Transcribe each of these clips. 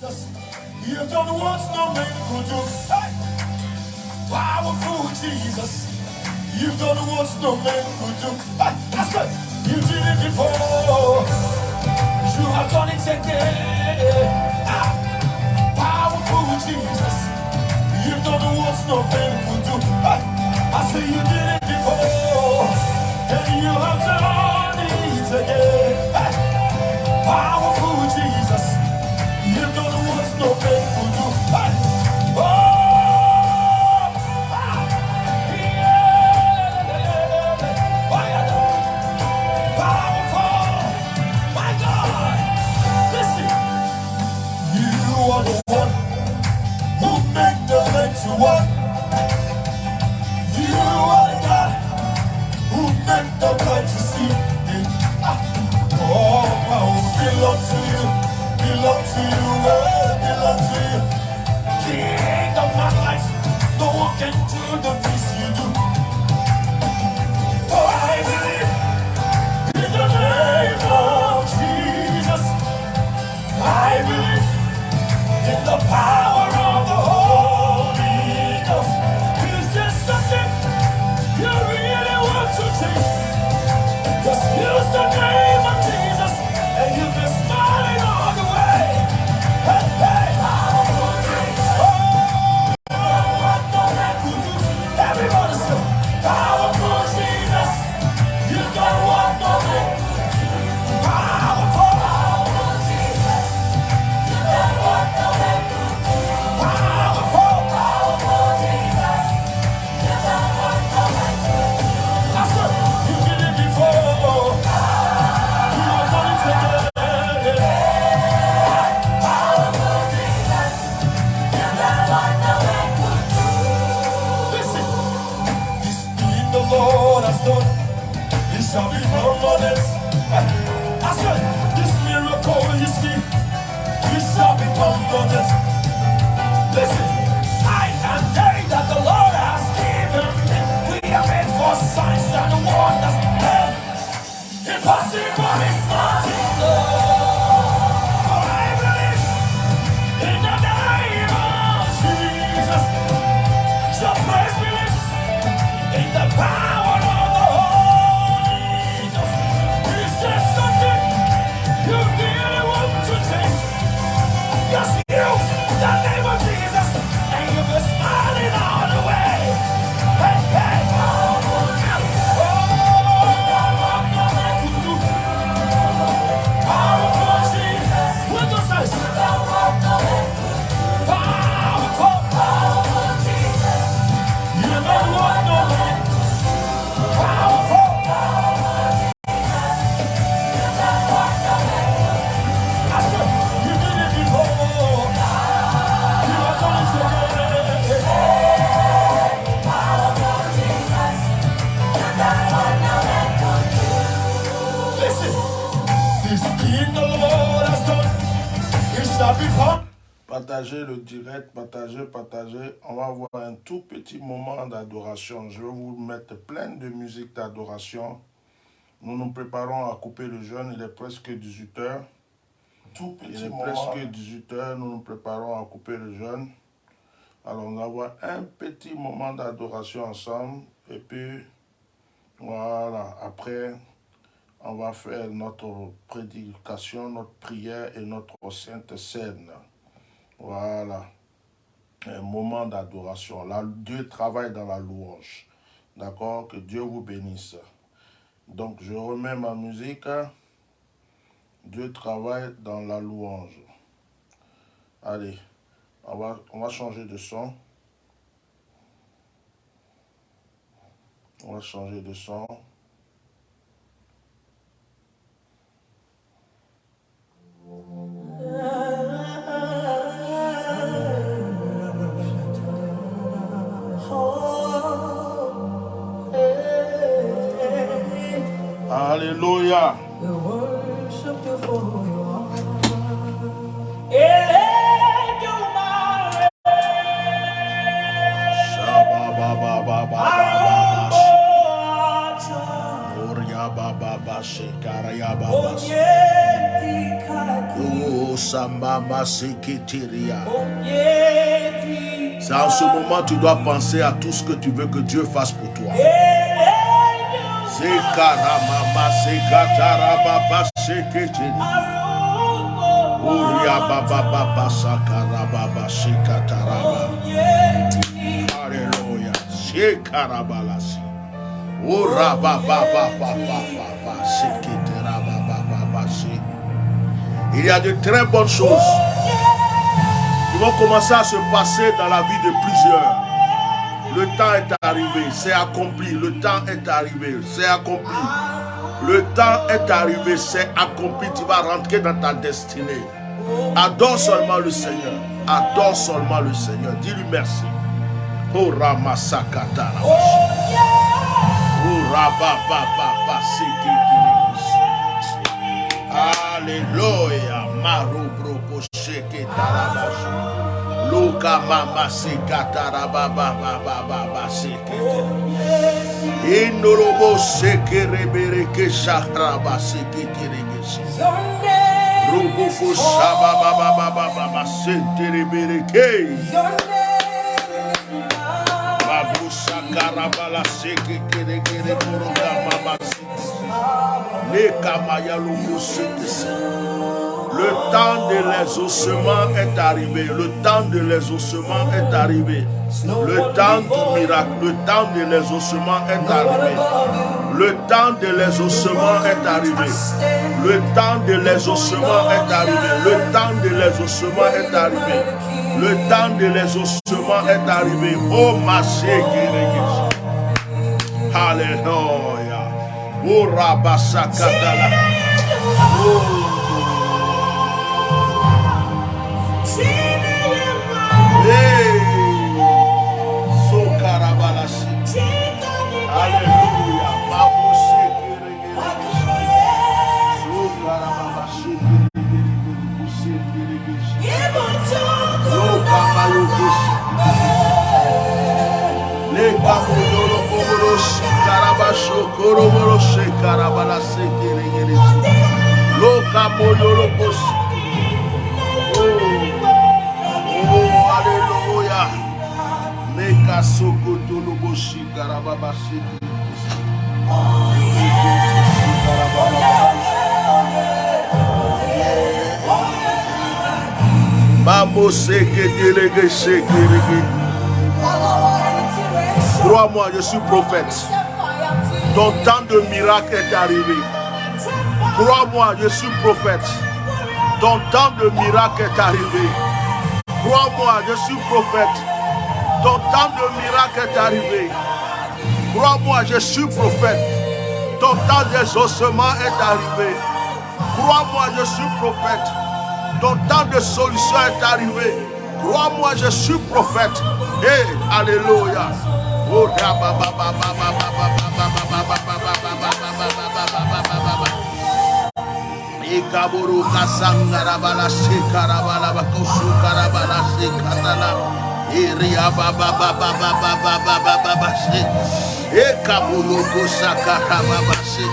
You've done what no man could do. Hey! Powerful Jesus. You've done what no man could do. Hey! I said, you did it before. You have done it again. Ah! Powerful Jesus. You've done what no man could do. Hey! I say you did it before. And you have done it again. Hey! Powerful Jesus. You've done what no man could do. Hey! Oh! Ah! Yeah! Powerful! My God! Listen! You are the one who make the lake to walk. You are the God who make the blind to see. Ah! Oh, power belong to you, belong to you, belong to you. King of my life, no one can do the things you do. For I believe in the name of Jesus. I believe in the power of the Holy Ghost. Is there something you really want to change? Just use the name of Jesus, and you'll be smiling all the way. Hey, hey. Everybody say, powerful Jesus. You got one more name. Powerful. Powerful Jesus. You got one more name. Powerful. Powerful Jesus. You got one more name. I said, you did it before. You are done it again. Powerful Jesus. You got one more name. Listen, this thing the Lord has done, it shall be permanent. I said, this miracle you see, it shall be permanent. Listen, night and day that the Lord has given me, we are made for signs and wonders. Impossible is nothing, for I believe in the name of Jesus. So praise me in the power of the Holy Ghost. Is there something you really want to change? Just use the name of Jesus, and you'll be smiling all the way. Hey, hey. Powerful Jesus. With the saints. Powerful. Powerful Jesus. You don't want no man. Powerful. I said, you did it before. You are done it again. Powerful Jesus. You don't want no man. Listen, this thing the Lord has done, it shall be fun. Partagez le direct, partagez, partagez. On va avoir un tout petit moment d'adoration. Je vais vous mettre plein de musique d'adoration. Nous nous préparons à couper le jeûne. Il est presque 18h. Il est presque 18h. Nous nous préparons à couper le jeûne. Alors, on va avoir un petit moment d'adoration ensemble. Et puis, voilà. Après, on va faire notre prédication, notre prière et notre sainte scène. Voilà. Un moment d'adoration. Là, Dieu travaille dans la louange. D'accord? Que Dieu vous bénisse. Donc, je remets ma musique. Dieu travaille dans la louange. Allez, on va changer de son. On va changer de son. Alléluia. C'est en ce moment tu dois penser à tout ce que tu veux que Dieu fasse pour toi. Alléluia. Il y a de très bonnes choses qui vont commencer à se passer dans la vie de plusieurs. Le temps est arrivé, c'est accompli. Le temps est arrivé, c'est accompli. Le temps est arrivé, c'est accompli. Tu vas rentrer dans ta destinée. Adore seulement le Seigneur. Adore seulement le Seigneur. Dis-lui merci. Oh Ramasakatara. Oh Rabababa. Alléluia. Marobroko sheke tarabash. Loka mama sekatara baba baba sekete. Inorobo sekere ke shakraba sekere. Roboko shaba baba sentere bereke. Babu sakarabala sekere koroga mama. Le kamaya lobo sekere. Le temps de l'exaucement est arrivé. Le temps de l'exaucement est arrivé. Le temps du miracle. Le temps de l'exaucement est arrivé. Le temps de l'exaucement est arrivé. Le temps de l'exaucement est arrivé. Le temps de l'exaucement est arrivé. Le temps de l'exaucement est arrivé. Oh ma chérie. Alléluia. Oh Rabasakatala. Oh. Alléluia. Alléluia. Meka soko toloboshi karababashi. Mamo seke delege sheke. Crois-moi, je suis prophète. Ton temps de miracle est arrivé. Crois-moi, je suis prophète. Ton temps de miracle est arrivé. Crois-moi, je suis prophète. Ton temps de miracle est arrivé. Crois-moi, je suis prophète. Ton temps d'exaucement est arrivé. Crois-moi, je suis prophète. Ton temps de solution est arrivé. Crois-moi, je suis prophète. Hey, alléluia. Oh, Ikaburu kasangara bala shikara bala bakosu karabala shikatala. Iria baba baba baba baba baba shik. Ikaburu kusakara baba shik.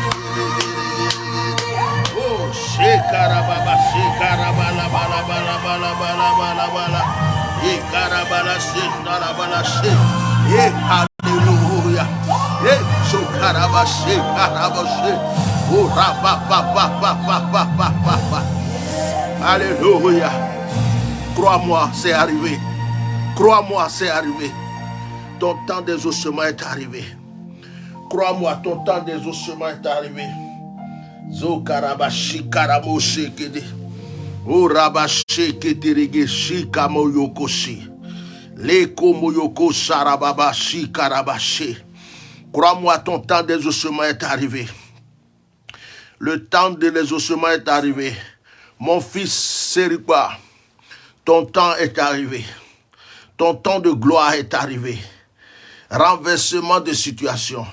Oh, shikara baba shikara bala bala bala bala bala bala bala. Ikara bala shikara bala shik. Hallelujah. Shukara bala shikara bala shik. Oh, alléluia. Crois-moi, c'est arrivé. Crois-moi, c'est arrivé. Ton temps d'exaucement est arrivé. Crois-moi, ton temps d'exaucement est arrivé. Zokarabashi karamoshi kede. Oh, rabashi keterege shikamo yokoshi. Leko moyoko sarababashi karabashi. Crois-moi, ton temps d'exaucement est arrivé. Le temps de l'exaucement est arrivé. Mon fils Seripa, ton temps est arrivé. Ton temps de gloire est arrivé. Renversement de situation.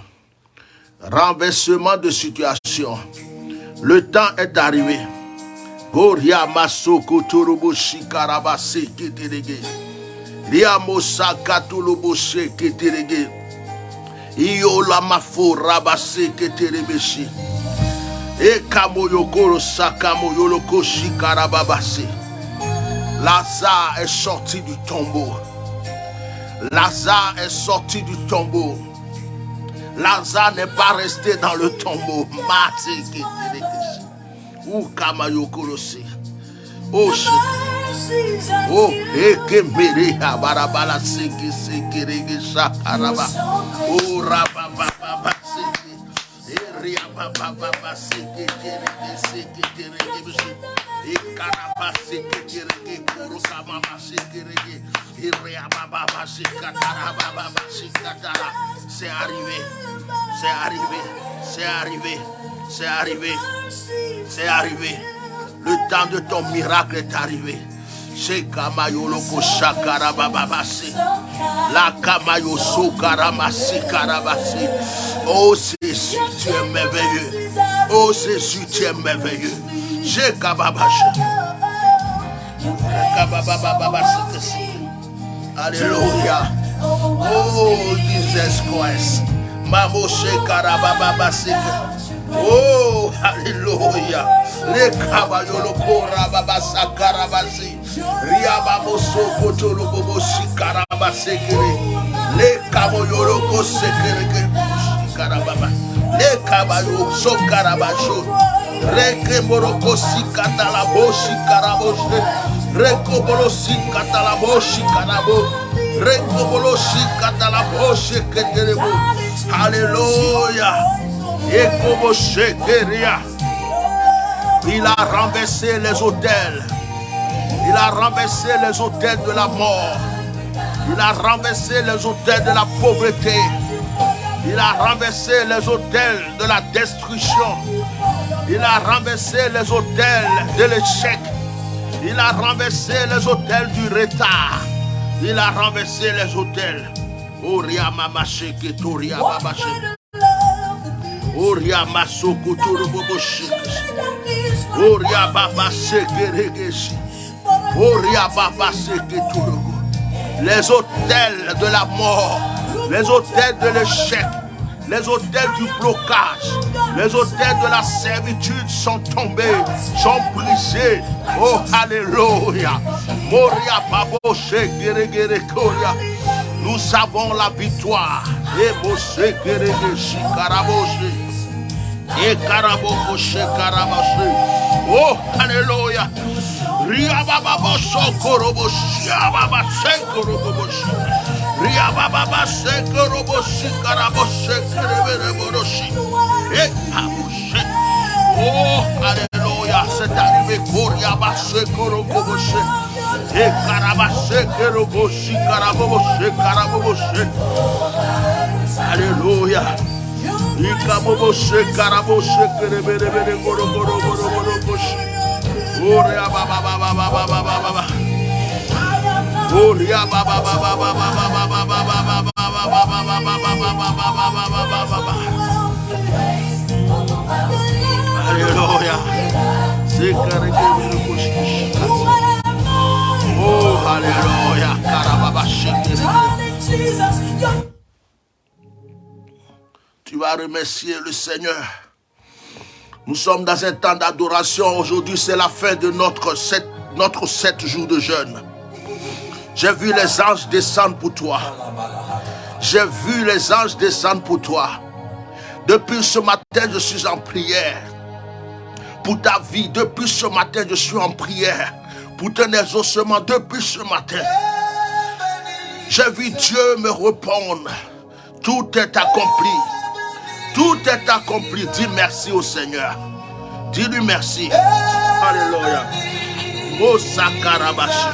Renversement de situation. Le temps est arrivé. Goria masoko turubushi karabase keterege. Ria mosaka turubushi keterege. Iola mafo rabase keterebeshi. E kamoyokoro sakamoyoloko shikarababase. Lazare est sorti du tombeau. Lazare est sorti du tombeau. Lazare n'est pas resté dans le tombeau. Oh, oh, ekemere abarabala seke seke rege shakaraba. Oh, rabababa seke. Eria bababa seke rege seke rege bishi. Ekaraba seke rege kuruka mama seke rege. Eria bababa shikatara bababa shikatara. C'est arrivé, c'est arrivé, c'est arrivé, c'est arrivé, c'est arrivé. Le temps de ton miracle est arrivé. Shekamayo shakara bababasi. La kamayo sokaramasi karabasi. Oh Jésus, tu es merveilleux. Oh Jésus, tu es merveilleux. Shekababashi. Alléluia. Oh Jesus Christ. Mamo shekarababasi. Oh, alléluia. Les kabayolo korababasa karabasi. Riabamoso kotolo bobosi karabase kere. Les kaboyolo kosekere karababa. Les kabayo so karabacho. Reke moroko sikatala boshi karaboshe. Reko bolosi katala boshi karabo. Reko bolosi katala boshi keterebo. Alléluia. Il a renversé les autels. Il a renversé les autels de la mort. Il a renversé les autels de la pauvreté. Il a renversé les autels de la destruction. Il a renversé les autels de l'échec. Il a renversé les autels du retard. Il a renversé les autels. Oria mama sheke toria baba sheke. Oria masoko toro bobo sheke. Oria baba sheke regeshi. Oria baba sheke toro. Les autels de la mort, les autels de l'échec, les autels du blocage, les autels de la servitude sont tombés, sont brisés. Oh, alléluia. Moria babo sheke regere koria. Nous avons la victoire. Et Moshe Keregeshi Karaboshe. Et Karabokoshe Karaboshe. Oh, alléluia. Riababa Sokoroboshi. Ababa Sekoroboshi. Riababa Sekoroboshi Karaboshe Kereberoshi. Et Aboshe. Oh, alléluia. C'est arrivé. Koriaba Sekoroboshi. Et Karabashe Keroboshi Karaboshe Karaboshe. Alléluia. Ikaboshe Karaboshe Kerebere Goro Goro Goro Goro Boshi. Oria Baba Baba Baba Baba Baba. Oria Baba Baba Baba Baba Baba Baba Baba Baba. Alléluia. C'est Kerebere Boshi. Oh, alléluia. Tu vas remercier le Seigneur. Nous sommes dans un temps d'adoration. Aujourd'hui, c'est la fin de notre 7 jours de jeûne. J'ai vu les anges descendre pour toi. J'ai vu les anges descendre pour toi. Depuis ce matin, je suis en prière. Pour ta vie, depuis ce matin, je suis en prière. Pour ton exaucement depuis ce matin. J'ai vu Dieu me répondre. Tout est accompli. Tout est accompli. Dis merci au Seigneur. Dis-lui merci. Alléluia. Oh Sakarabashi.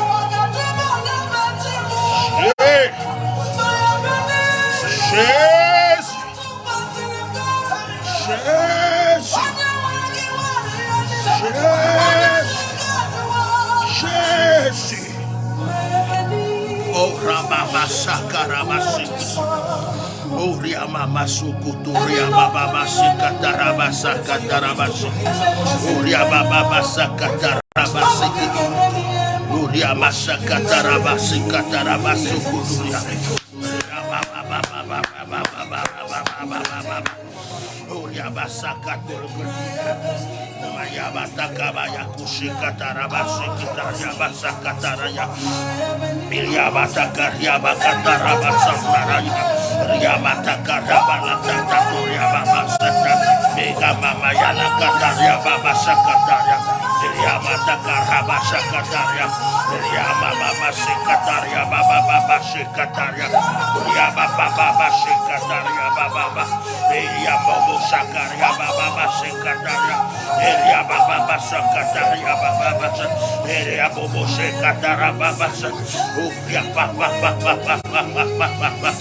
Jésus. Oh, Rababa Sakarabasi. Oh, Riamama Sukutu, Riababa Sikatarabasa Katarabasi. Oh, Riababa Sakatarabasi. Oh, Riamasa Katarabasi Katarabasu Kuturia. Oh, Riabasa Katarabasi. Yabatakabaya Kushikatarabasi Kitarabasa Kataraya. Yabatakaryabakatarabasaraya. Yabatakaryabalatatatoryababasata. Megamama Yalakatarya Babasakataya. Sakarabashakataria, Yamamashikataria, Baba Shikataria, Yababa Shikataria, Baba, Yabobo Shakaria, Baba Shikataria, Yababa Shakataria, Baba, Yabobo Shikatara, Baba, Yababa.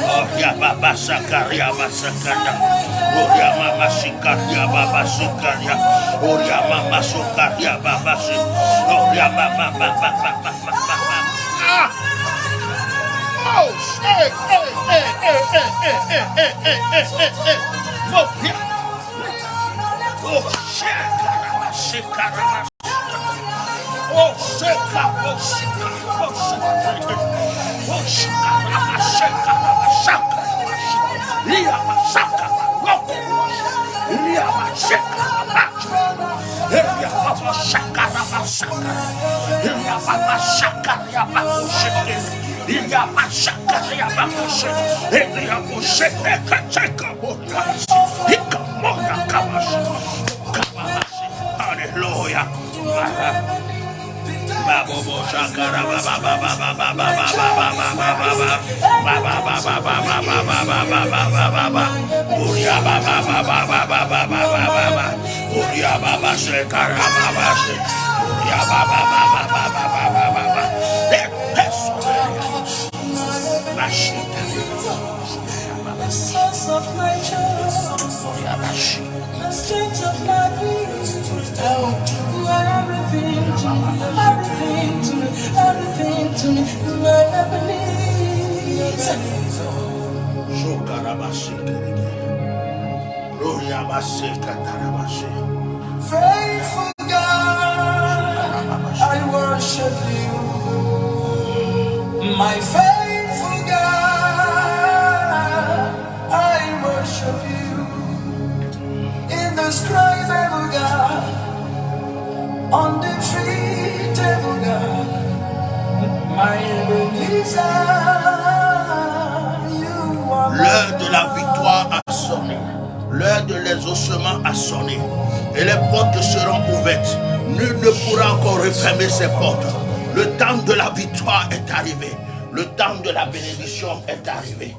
Oh ya baba sakaria masakaya. Oh ya mama sikaria baba sikaria. Oh ya mama sakaria baba sik. Oh ya baba. Ah! Oh, hey. Oh yeah. Oh shit. Oh, sheka, oh, sheka, oh, sheka, oh, sheka, sheka, shaka, Ria Masaka, Roko, Ria Masaka, Ria Papa Shaka, Masaka, Ria Papa Shaka, Yabakushi, Ria Masaka, Yabakushi, Ria Mushaka, Kachaka, Hikamona Kamashi, Kamashi, hallelujah. Babobo Shakara Baba Uria Baba Shakara Baba Uria Baba the source of my joy, the strength of my peace. You are everything to me, everything to me, you are Ebenezer. Faithful God, I worship you. My faithful God, I worship you. In the scribable God, undefeatable God, my Ebenezer, you are. L'heure de la victoire a sonné. L'heure de l'exaucement a sonné. Et les portes seront ouvertes. Nul ne pourra encore refermer ces portes. Le temps de la victoire est arrivé. Le temps de la bénédiction est arrivé.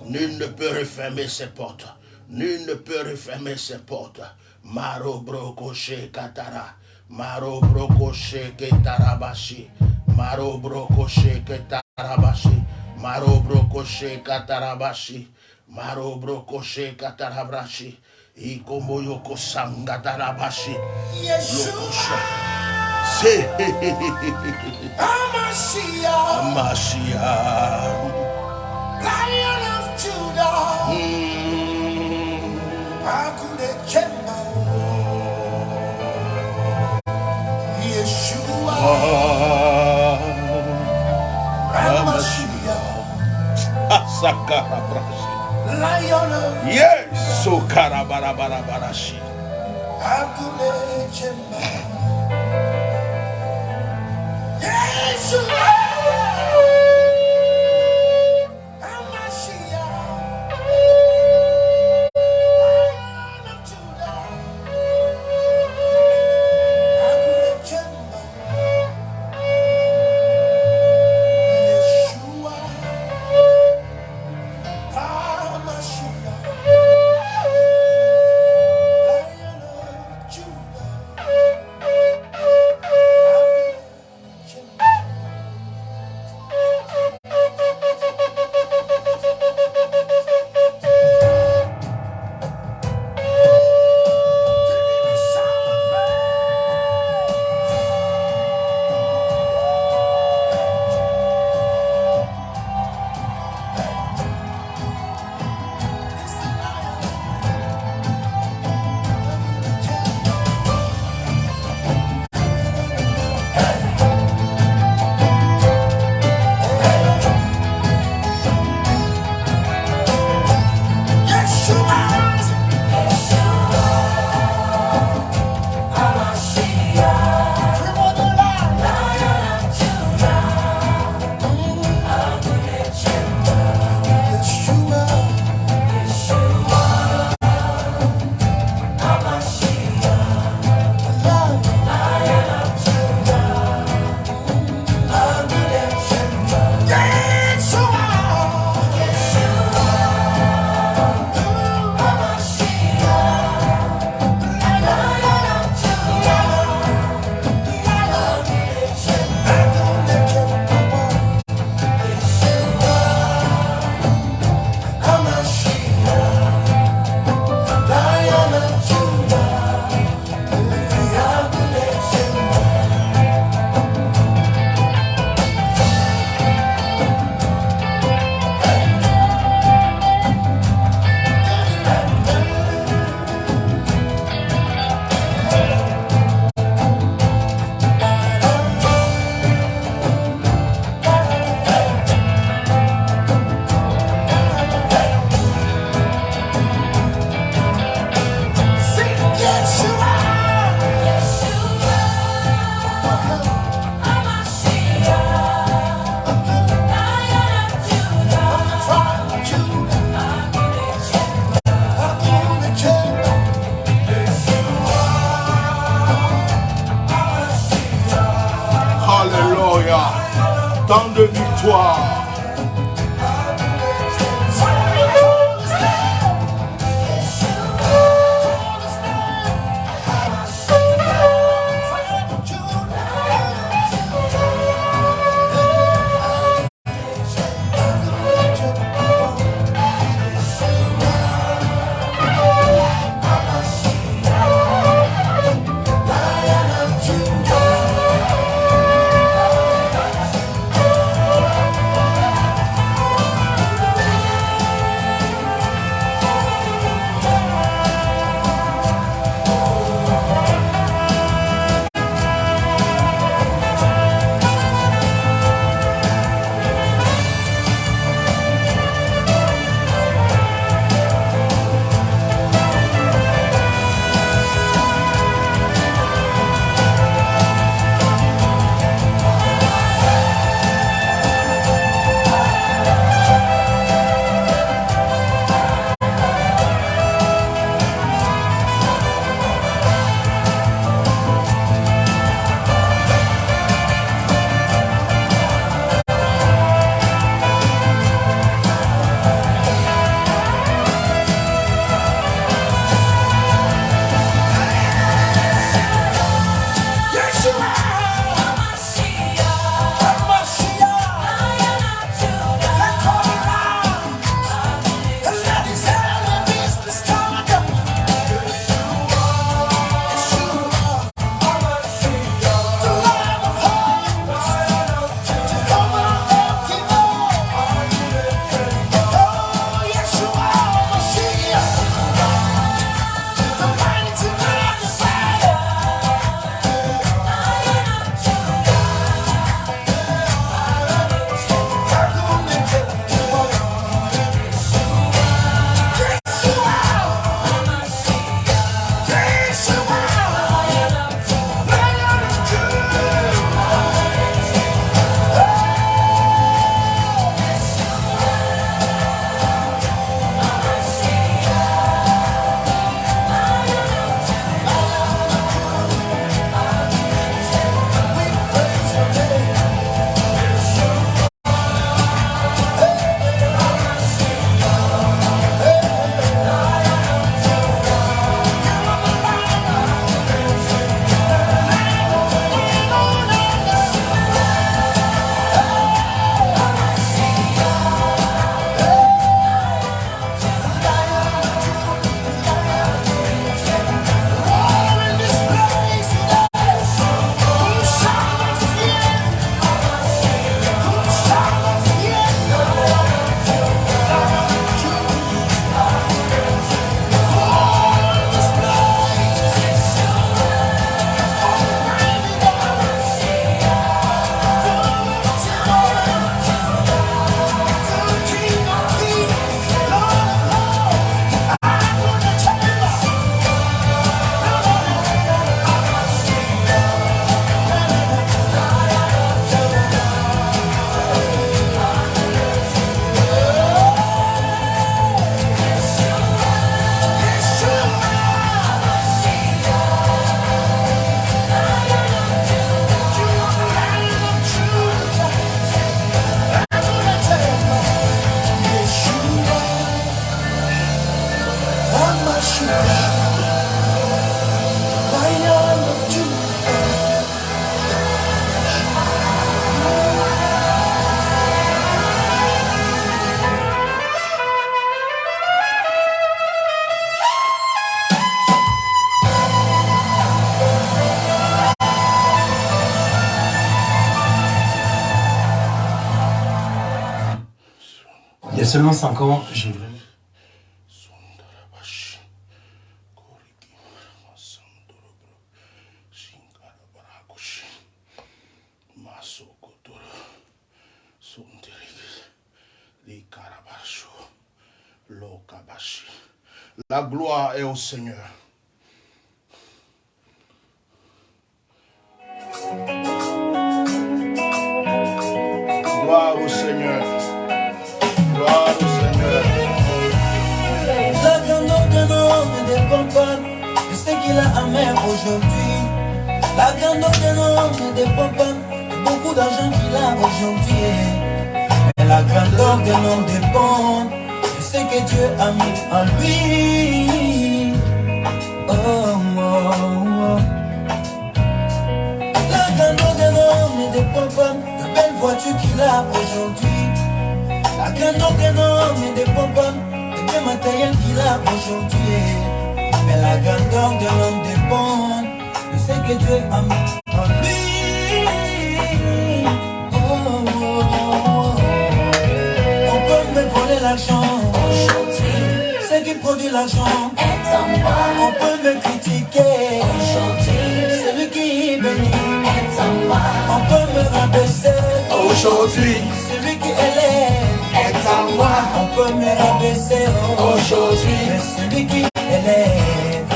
Nul ne peut refermer ses portes. Nul ne peut refermer ses portes. Maro brokoshe katara. Maro brokoshe ketarabashi. Maro brokoshe ketarabashi. Maro brokoshe katarabashi. Maro brokoshe katarabashi. Ikomoyoko sangatarabashi. Lokosha. C'est Mashiach, Lion of Judah, Yeshua, Mashiach, Lion of yes, so Karabarabarashi. Tant de victoire. Il y a seulement 5 ans, j'ai vraiment... La gloire est au Seigneur. Gloire au Seigneur. Gloire au Seigneur. La grandeur d'un homme ne dépend pas de ce qu'il a à même aujourd'hui. La grandeur d'un homme ne dépend pas beaucoup d'argent qu'il a aujourd'hui. Mais la grandeur de l'homme dépend de ce que Dieu a mis en lui. Oh, oh, oh. La grandeur de l'homme ne dépend pas de belles voitures qu'il a aujourd'hui. La grandeur de l'homme ne dépend pas de bien matériel qu'il a aujourd'hui. Mais la grandeur de l'homme dépend de ce que Dieu a mis en lui. Oh, oh, oh. On peut me voler l'argent aujourd'hui. Ce qui produit l'argent est en moi. On peut me critiquer aujourd'hui. Celui qui bénit est en moi. On peut me rabaisser aujourd'hui. Celui qui élève est en moi. On peut me rabaisser aujourd'hui. Mais celui qui élève,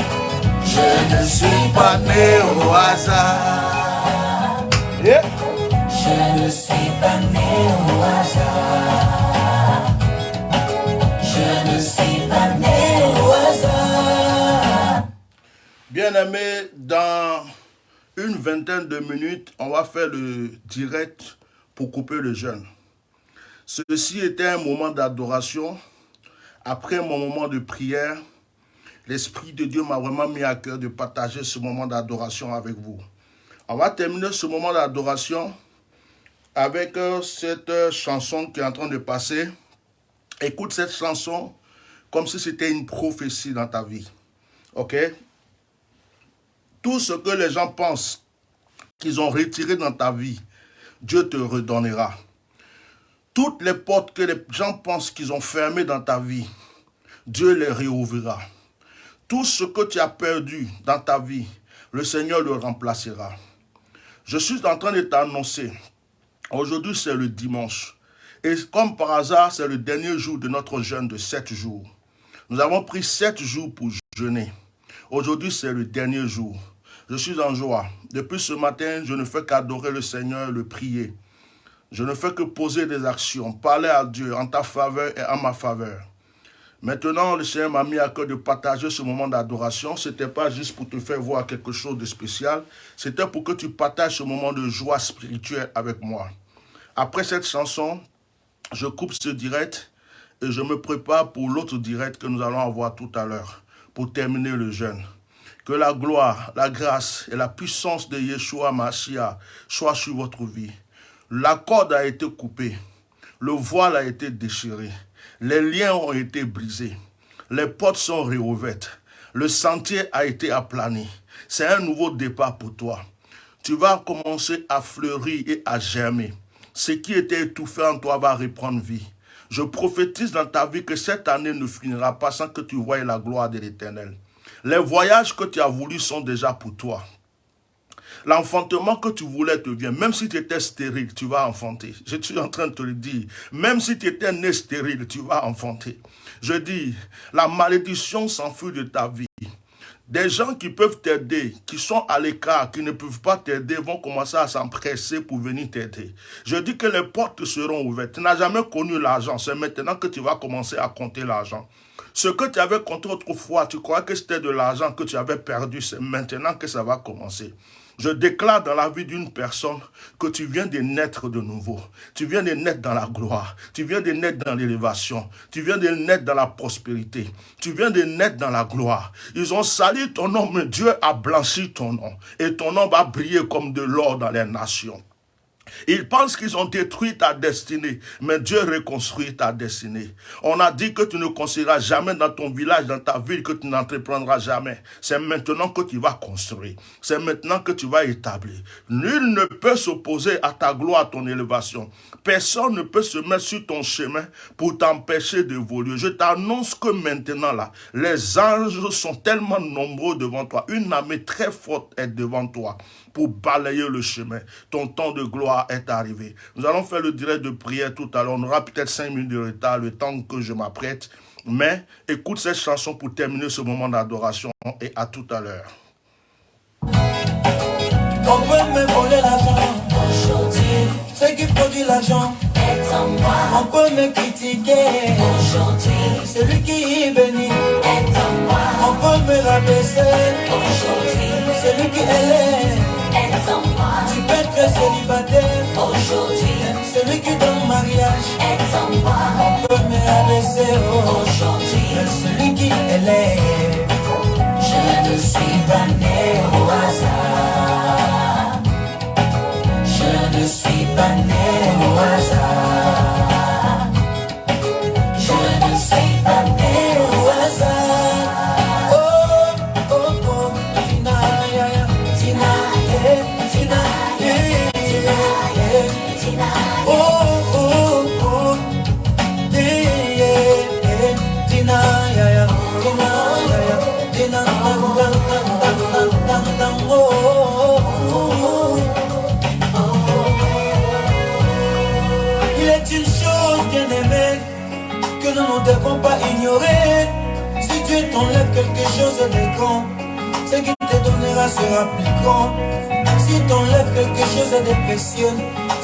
je ne suis pas né au hasard. Yeah. Je ne suis pas né au hasard. Je ne suis pas né au hasard. Bien-aimés, dans une vingtaine de minutes, on va faire le direct pour couper le jeûne. Ceci était un moment d'adoration. Après mon moment de prière, l'Esprit de Dieu m'a vraiment mis à cœur de partager ce moment d'adoration avec vous. On va terminer ce moment d'adoration avec cette chanson qui est en train de passer. Écoute cette chanson comme si c'était une prophétie dans ta vie. Ok? Tout ce que les gens pensent qu'ils ont retiré dans ta vie, Dieu te redonnera. Toutes les portes que les gens pensent qu'ils ont fermées dans ta vie, Dieu les réouvrira. Tout ce que tu as perdu dans ta vie, le Seigneur le remplacera. Je suis en train de t'annoncer, aujourd'hui c'est le dimanche. Et comme par hasard, c'est le dernier jour de notre jeûne de 7 jours. Nous avons pris 7 jours pour jeûner. Aujourd'hui c'est le dernier jour. Je suis en joie. Depuis ce matin, je ne fais qu'adorer le Seigneur, le prier. Je ne fais que poser des actions, parler à Dieu en ta faveur et en ma faveur. Maintenant, le Seigneur m'a mis à cœur de partager ce moment d'adoration. Ce n'était pas juste pour te faire voir quelque chose de spécial. C'était pour que tu partages ce moment de joie spirituelle avec moi. Après cette chanson, je coupe ce direct et je me prépare pour l'autre direct que nous allons avoir tout à l'heure pour terminer le jeûne. Que la gloire, la grâce et la puissance de Yeshua Mashiach soient sur votre vie. La corde a été coupée. Le voile a été déchiré. Les liens ont été brisés. Les portes sont réouvertes. Le sentier a été aplani. C'est un nouveau départ pour toi. Tu vas commencer à fleurir et à germer. Ce qui était étouffé en toi va reprendre vie. Je prophétise dans ta vie que cette année ne finira pas sans que tu voies la gloire de l'Éternel. Les voyages que tu as voulus sont déjà pour toi. L'enfantement que tu voulais te vient. Même si tu étais stérile, tu vas enfanter. Je suis en train de te le dire. Même si tu étais né stérile, tu vas enfanter. Je dis, la malédiction s'enfuit de ta vie. Des gens qui peuvent t'aider, qui sont à l'écart, qui ne peuvent pas t'aider, vont commencer à s'empresser pour venir t'aider. Je dis que les portes seront ouvertes. Tu n'as jamais connu l'argent. C'est maintenant que tu vas commencer à compter l'argent. Ce que tu avais compté autrefois, tu crois que c'était de l'argent que tu avais perdu. C'est maintenant que ça va commencer. Je déclare dans la vie d'une personne que tu viens de naître de nouveau. Tu viens de naître dans la gloire. Tu viens de naître dans l'élévation. Tu viens de naître dans la prospérité. Tu viens de naître dans la gloire. Ils ont sali ton nom, mais Dieu a blanchi ton nom. Et ton nom va briller comme de l'or dans les nations. Ils pensent qu'ils ont détruit ta destinée, mais Dieu reconstruit ta destinée. On a dit que tu ne construiras jamais dans ton village, dans ta ville, que tu n'entreprendras jamais. C'est maintenant que tu vas construire. C'est maintenant que tu vas établir. Nul ne peut s'opposer à ta gloire, à ton élévation. Personne ne peut se mettre sur ton chemin pour t'empêcher d'évoluer. Je t'annonce que maintenant, là, les anges sont tellement nombreux devant toi. Une armée très forte est devant toi pour balayer le chemin. Ton temps de gloire est arrivé. Nous allons faire le direct de prière tout à l'heure. On aura peut-être 5 minutes de retard, le temps que je m'apprête. Mais écoute cette chanson pour terminer ce moment d'adoration et à tout à l'heure. On peut me voler l'argent aujourd'hui. Ce qui produit l'argent est en moi. On peut me critiquer aujourd'hui. Celui qui bénit est en moi. On peut me rabaisser aujourd'hui. Celui qui élève est en moi. Tu peux être célibataire aujourd'hui, celui qui élève. Je ne suis pas né au hasard. Je ne suis pas né au hasard. Je ne suis pas né au hasard. Oh, oh, oh, Tina, ya, ya. Tina, yeah, Tina, yeah, Tina, yeah, Tina, oh, oh, oh, yeah, yeah, Tina, ya, ya, Tina, ya, ya, Tina, oh, oh, oh. Il est une chose bien aimée que nous ne devons pas ignorer. Si Dieu t'enlève quelque chose de grand, ce qui te donnera sera plus grand. Si t'enlève quelque chose de précieux,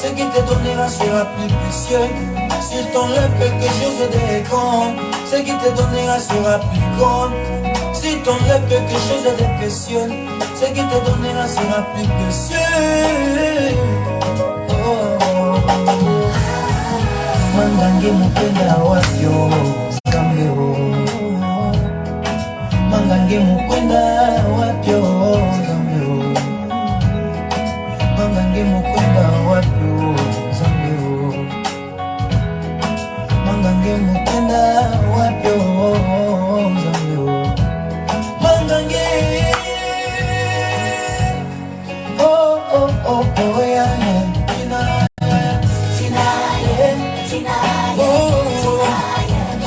ce qui te donnera sera plus précieux. Si t'enlève quelque chose de grand, ce qui te donnera sera plus grand. Si t'enlève quelque chose de précieux, ce qui te donnera sera plus précieux. Oh. Mangange mupenda wapyo Zambeo. Mangange mupenda wapyo Zambeo. Mangange mupenda wapyo Zambeo. Mangange mupenda wapyo Zambeo. Mangange. Oh oh oh oh yeah yeah.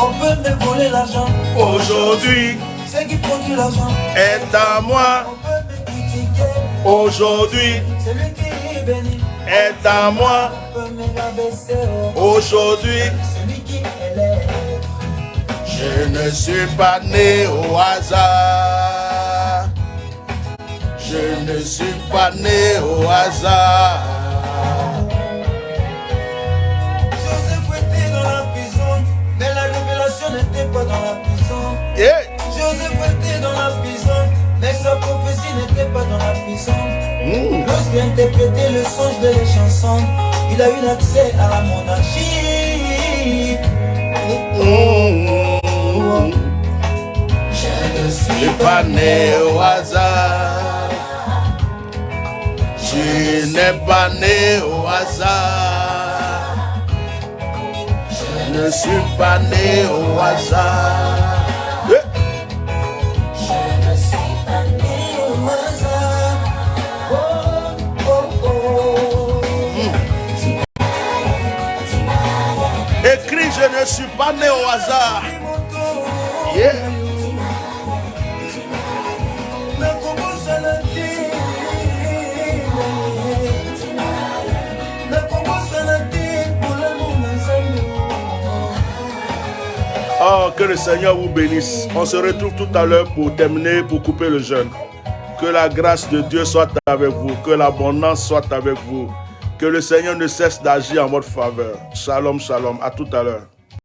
On peut me voler l'argent. Aujourd'hui Ce qui produit l'argent est à moi. On peut me critiquer. Aujourd'hui Celui qui est béni est à moi. on peut me rabaisser. Aujourd'hui, Celui qui élève. je ne suis pas né au hasard. Je ne suis pas né au hasard. Joseph était dans la prison, mais la révélation n'était pas dans la prison. Yeah. Joseph était dans la prison, mais sa prophétie n'était pas dans la prison. Lorsqu'il interprétait le songe de les chansons, il a eu l'accès à la monarchie. Je ne Je suis pas né au hasard. Je n'ai pas né au hasard. Je ne suis pas né au hasard. Yeah. Je ne suis pas né au hasard. Oh, oh, oh. Écris, je ne suis pas né au hasard. Yeah. Oh, que le Seigneur vous bénisse. On se retrouve tout à l'heure pour terminer, pour couper le jeûne. Que la grâce de Dieu soit avec vous. Que l'abondance soit avec vous. Que le Seigneur ne cesse d'agir en votre faveur. Shalom, shalom. À tout à l'heure.